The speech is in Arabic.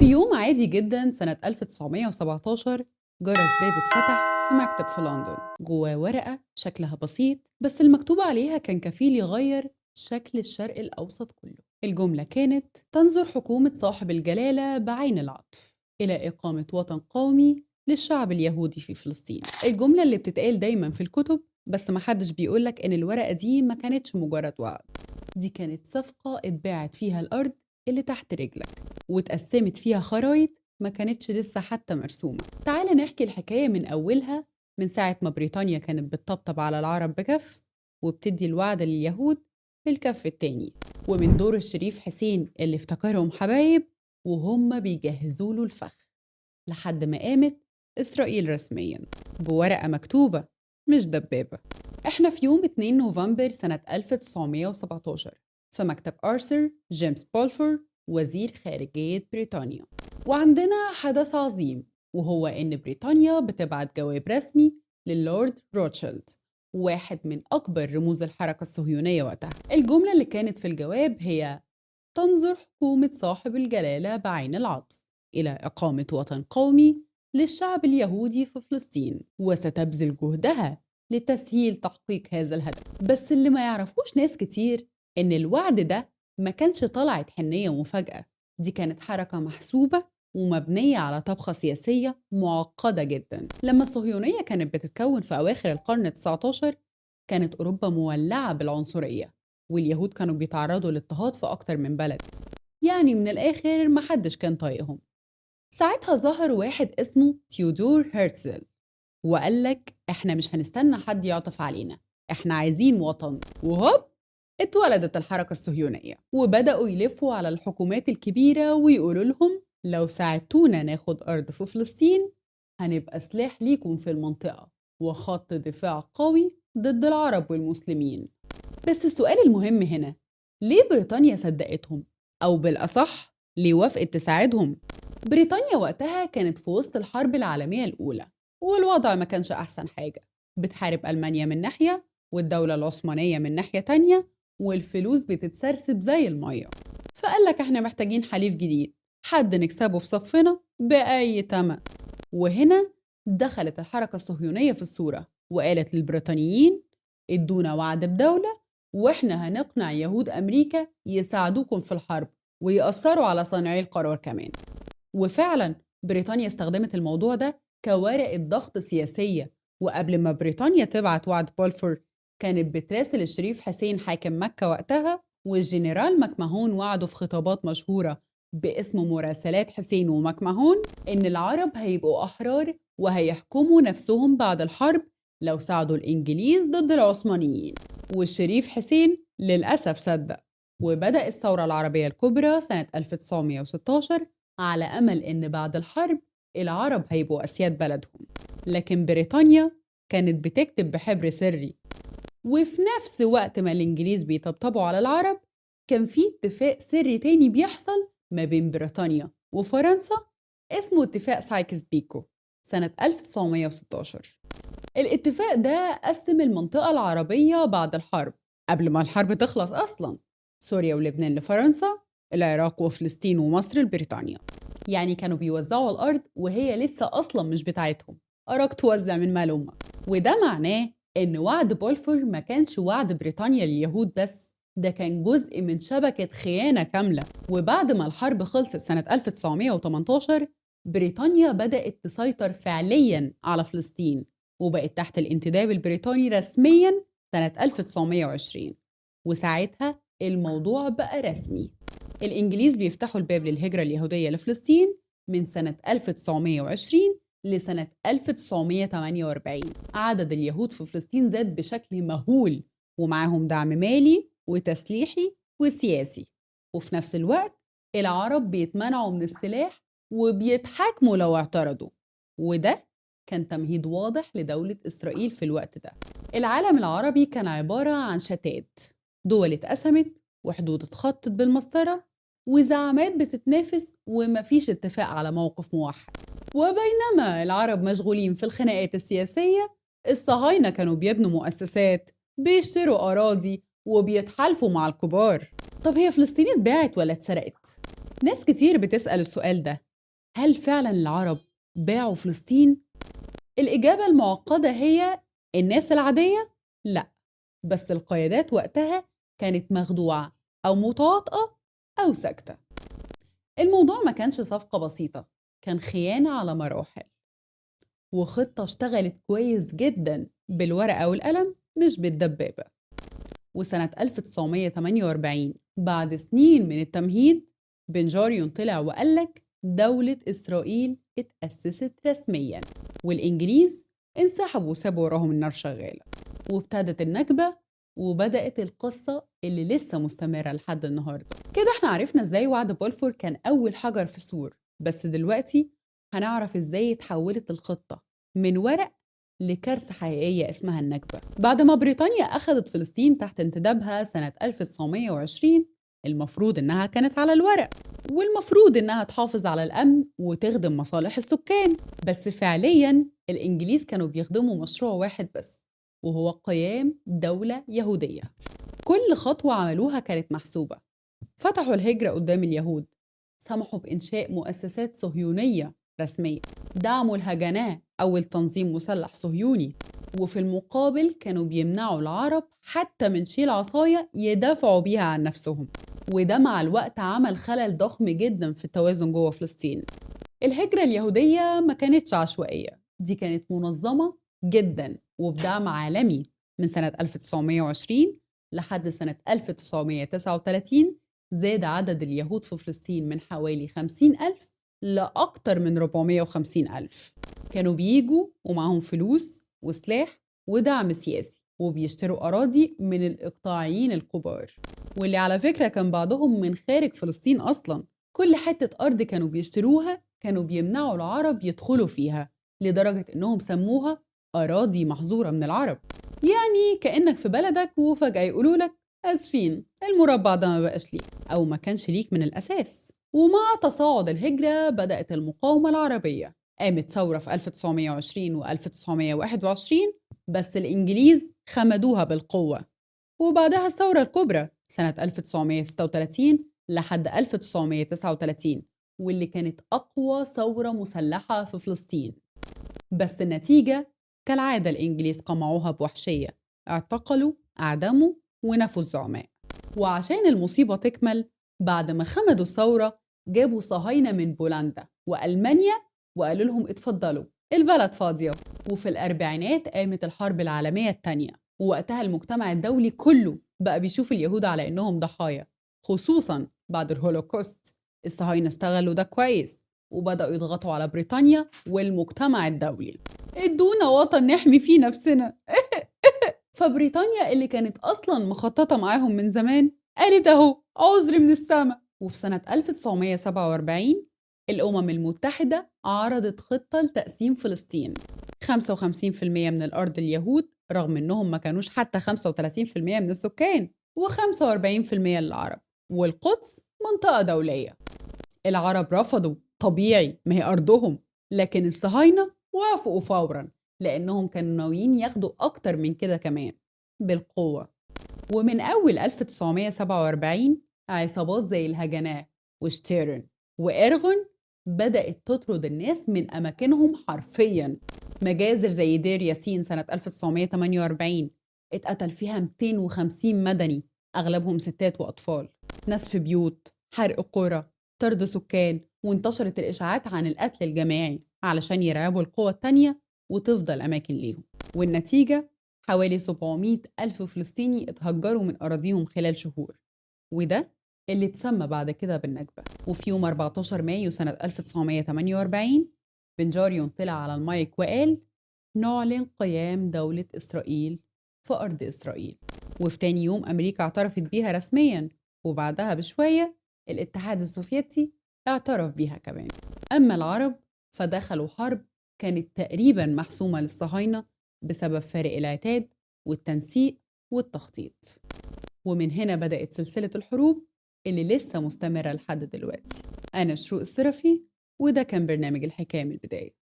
في يوم عادي جدا سنة 1917 جرس باب اتفتح في مكتب في لندن. جواه ورقة شكلها بسيط، بس المكتوب عليها كان كفيل يغير شكل الشرق الأوسط كله. الجملة كانت: تنظر حكومة صاحب الجلالة بعين العطف إلى إقامة وطن قومي للشعب اليهودي في فلسطين. الجملة اللي بتتقال دايما في الكتب، بس محدش بيقولك إن الورقة دي ما كانتش مجرد وعد. دي كانت صفقة اتباعت فيها الأرض اللي تحت رجلك، واتقسمت فيها خرايط ما كانتش لسه حتى مرسومة. تعال نحكي الحكاية من أولها، من ساعة ما بريطانيا كانت بتطبطب على العرب بكف وبتدي الوعد لليهود بالكف التاني، ومن دور الشريف حسين اللي افتكرهم حبايب وهم بيجهزوا له الفخ، لحد ما قامت إسرائيل رسمياً بورقة مكتوبة مش دبابة. إحنا في يوم 2 نوفمبر سنة 1917 في مكتب آرثر جيمس بولفور وزير خارجية بريطانيا، وعندنا حدث عظيم، وهو إن بريطانيا بتبعت جواب رسمي للورد روتشيلد، واحد من أكبر رموز الحركة الصهيونية وقتها. الجملة اللي كانت في الجواب هي: تنظر حكومة صاحب الجلالة بعين العطف إلى إقامة وطن قومي للشعب اليهودي في فلسطين، وستبذل جهدها لتسهيل تحقيق هذا الهدف. بس اللي ما يعرفوش ناس كتير إن الوعد ده ما كانش طلعت حنية ومفاجأة، دي كانت حركة محسوبة ومبنية على طبخة سياسية معقدة جدا. لما الصهيونية كانت بتتكون في أواخر القرن ال19 كانت أوروبا مولعة بالعنصرية، واليهود كانوا بيتعرضوا لاضطهاد في أكتر من بلد، يعني من الآخر محدش كان طايقهم. ساعتها ظهر واحد اسمه تيودور هرتزل وقالك: إحنا مش هنستنى حد يعطف علينا، إحنا عايزين وطن. وهوب اتولدت الحركة الصهيونية، وبدأوا يلفوا على الحكومات الكبيرة ويقولوا لهم: لو ساعدتونا ناخد أرض في فلسطين هنبقى سلاح ليكم في المنطقة وخط دفاع قوي ضد العرب والمسلمين. بس السؤال المهم هنا: ليه بريطانيا صدقتهم؟ أو بالأصح ليه وافقت تساعدهم؟ بريطانيا وقتها كانت في وسط الحرب العالمية الأولى، والوضع ما كانش أحسن حاجة، بتحارب ألمانيا من ناحية والدولة العثمانية من ناحية تانية، والفلوس بتتسرسب زي المية. فقالك: احنا محتاجين حليف جديد، حد نكسبه في صفنا بأي تمن. وهنا دخلت الحركة الصهيونية في الصورة، وقالت للبريطانيين: ادونا وعد بدولة واحنا هنقنع يهود أمريكا يساعدوكم في الحرب ويأثروا على صانعي القرار كمان. وفعلا بريطانيا استخدمت الموضوع ده كورقة ضغط سياسية، وقبل ما بريطانيا تبعت وعد بولفور كانت بتراسل الشريف حسين حاكم مكة وقتها والجنرال مكمهون وعده في خطابات مشهورة باسم مراسلات حسين ومكمهون إن العرب هيبقوا أحرار وهيحكموا نفسهم بعد الحرب لو ساعدوا الإنجليز ضد العثمانيين. والشريف حسين للأسف صدق، وبدأ الثورة العربية الكبرى سنة 1916 على أمل إن بعد الحرب العرب هيبقوا أسياد بلدهم. لكن بريطانيا كانت بتكتب بحبر سري، وفي نفس وقت ما الإنجليز بيطبطبوا على العرب كان في اتفاق سري تاني بيحصل ما بين بريطانيا وفرنسا اسمه اتفاق سايكس بيكو سنة 1916. الاتفاق ده قسم المنطقة العربية بعد الحرب، قبل ما الحرب تخلص أصلاً، سوريا ولبنان لفرنسا، العراق وفلسطين ومصر لبريطانيا. يعني كانوا بيوزعوا الأرض وهي لسه أصلاً مش بتاعتهم، أراك توزع من مال أمك. وده معناه إن وعد بولفور ما كانش وعد بريطانيا لليهود بس، ده كان جزء من شبكة خيانة كاملة. وبعد ما الحرب خلصت سنة 1918 بريطانيا بدأت تسيطر فعلياً على فلسطين، وبقت تحت الانتداب البريطاني رسمياً سنة 1920. وساعتها الموضوع بقى رسمي، الإنجليز بيفتحوا الباب للهجرة اليهودية لفلسطين من سنة 1920 لسنة 1948. عدد اليهود في فلسطين زاد بشكل مهول، ومعاهم دعم مالي وتسليحي وسياسي. وفي نفس الوقت العرب بيتمنعوا من السلاح وبيتحاكموا لو اعترضوا، وده كان تمهيد واضح لدولة إسرائيل في الوقت ده. العالم العربي كان عبارة عن شتات، دول اتقسمت وحدود اتخطت بالمسطرة وزعامات بتتنافس ومفيش اتفاق على موقف موحد. وبينما العرب مشغولين في الخناقات السياسية، الصهاينة كانوا بيبنوا مؤسسات، بيشتروا أراضي وبيتحالفوا مع الكبار. طب هي فلسطين اتباعت ولا اتسرقت؟ ناس كتير بتسأل السؤال ده، هل فعلا العرب باعوا فلسطين؟ الإجابة المعقدة هي الناس العادية؟ لا، بس القيادات وقتها كانت مخدوعة أو متواطئة أو ساكتة. الموضوع ما كانش صفقة بسيطة، كان خيانة على مراحل، وخطة اشتغلت كويس جدا بالورقة والقلم مش بالدبابة. وسنة 1948 بعد سنين من التمهيد، بن جوريون طلع وقالك دولة إسرائيل اتأسست رسميا، والإنجليز انسحبوا وسابوا وراهم النار شغالة، وابتدت النكبة، وبدأت القصة اللي لسه مستمرة لحد النهاردة. كده احنا عرفنا ازاي وعد بولفور كان أول حجر في سور، بس دلوقتي هنعرف ازاي اتحولت الخطة من ورق لكارثة حقيقية اسمها النكبة. بعد ما بريطانيا أخذت فلسطين تحت انتدابها سنة 1920، المفروض إنها كانت على الورق، والمفروض إنها تحافظ على الأمن وتخدم مصالح السكان، بس فعلياً الإنجليز كانوا بيخدموا مشروع واحد بس، وهو قيام دولة يهودية. كل خطوة عملوها كانت محسوبة. فتحوا الهجرة قدام اليهود، سمحوا بإنشاء مؤسسات صهيونية رسمية، دعموا الهجناء أول تنظيم مسلح صهيوني، وفي المقابل كانوا بيمنعوا العرب حتى من شيل عصاية يدافعوا بيها عن نفسهم. وده مع الوقت عمل خلل ضخم جدا في التوازن جوه فلسطين. الهجرة اليهودية ما كانتش عشوائية، دي كانت منظمة جدا وبدعم عالمي. من سنة 1920 لحد سنة 1939 زاد عدد اليهود في فلسطين من حوالي 50,000 لأكتر من 450,000. كانوا بيجوا ومعهم فلوس وسلاح ودعم سياسي، وبيشتروا أراضي من الإقطاعيين الكبار، واللي على فكرة كان بعضهم من خارج فلسطين أصلاً. كل حتة أرض كانوا بيشتروها كانوا بيمنعوا العرب يدخلوا فيها، لدرجة إنهم سموها أراضي محظورة من العرب. يعني كأنك في بلدك وفجأة يقولولك آسفين، المربع ده ما بقاش ليك أو ما كانش ليك من الأساس. ومع تصاعد الهجرة بدأت المقاومة العربية، قامت ثورة في 1920 و 1921، بس الإنجليز خمدوها بالقوة. وبعدها الثورة الكبرى سنة 1936 لحد 1939، واللي كانت أقوى ثورة مسلحة في فلسطين. بس النتيجة كالعادة الإنجليز قمعوها بوحشية، اعتقلوا، أعدموا، ونفوا الزعماء. وعشان المصيبة تكمل، بعد ما خمدوا الثورة جابوا صهاينة من بولندا وألمانيا وقالوا لهم اتفضلوا البلد فاضية. وفي الأربعينات قامت الحرب العالمية الثانية، ووقتها المجتمع الدولي كله بقى بيشوف اليهود على إنهم ضحايا، خصوصاً بعد الهولوكوست. الصهاينة استغلوا ده كويس وبدأوا يضغطوا على بريطانيا والمجتمع الدولي، ادونا وطن نحمي فيه نفسنا. فبريطانيا اللي كانت أصلاً مخططة معاهم من زمان قالت أهو عذر من السما. وفي سنة 1947 الأمم المتحدة عرضت خطة لتقسيم فلسطين، 55% من الأرض اليهود رغم إنهم ما كانوش حتى 35% من السكان، و45% للعرب، والقدس منطقة دولية. العرب رفضوا، طبيعي ما هي أرضهم، لكن الصهاينة وافقوا فوراً لأنهم كانوا ناويين ياخدوا أكتر من كده كمان بالقوة. ومن أول 1947 عصابات زي الهجناء وشتيرن وإرغن بدأت تطرد الناس من أماكنهم حرفياً. مجازر زي دير ياسين سنة 1948 اتقتل فيها 250 مدني، أغلبهم ستات وأطفال. نسف بيوت، حرق قرى، طرد سكان، وانتشرت الإشاعات عن القتل الجماعي علشان يرعبوا القوى التانية وتفضل أماكن ليهم. والنتيجة حوالي 700 ألف فلسطيني اتهجروا من أراضيهم خلال شهور، وده اللي اتسمى بعد كده بالنكبة. وفي يوم 14 مايو سنة 1948 بن جوريون طلع على المايك وقال نعلن قيام دولة إسرائيل في أرض إسرائيل. وفي تاني يوم أمريكا اعترفت بيها رسمياً، وبعدها بشوية الاتحاد السوفيتي اعترف بيها كمان. أما العرب فدخلوا حرب كانت تقريباً محسومة للصهاينة بسبب فارق العتاد والتنسيق والتخطيط. ومن هنا بدأت سلسلة الحروب اللي لسه مستمرة لحد دلوقتي. أنا شروق الصرفي، وده كان برنامج الحكاية من البداية.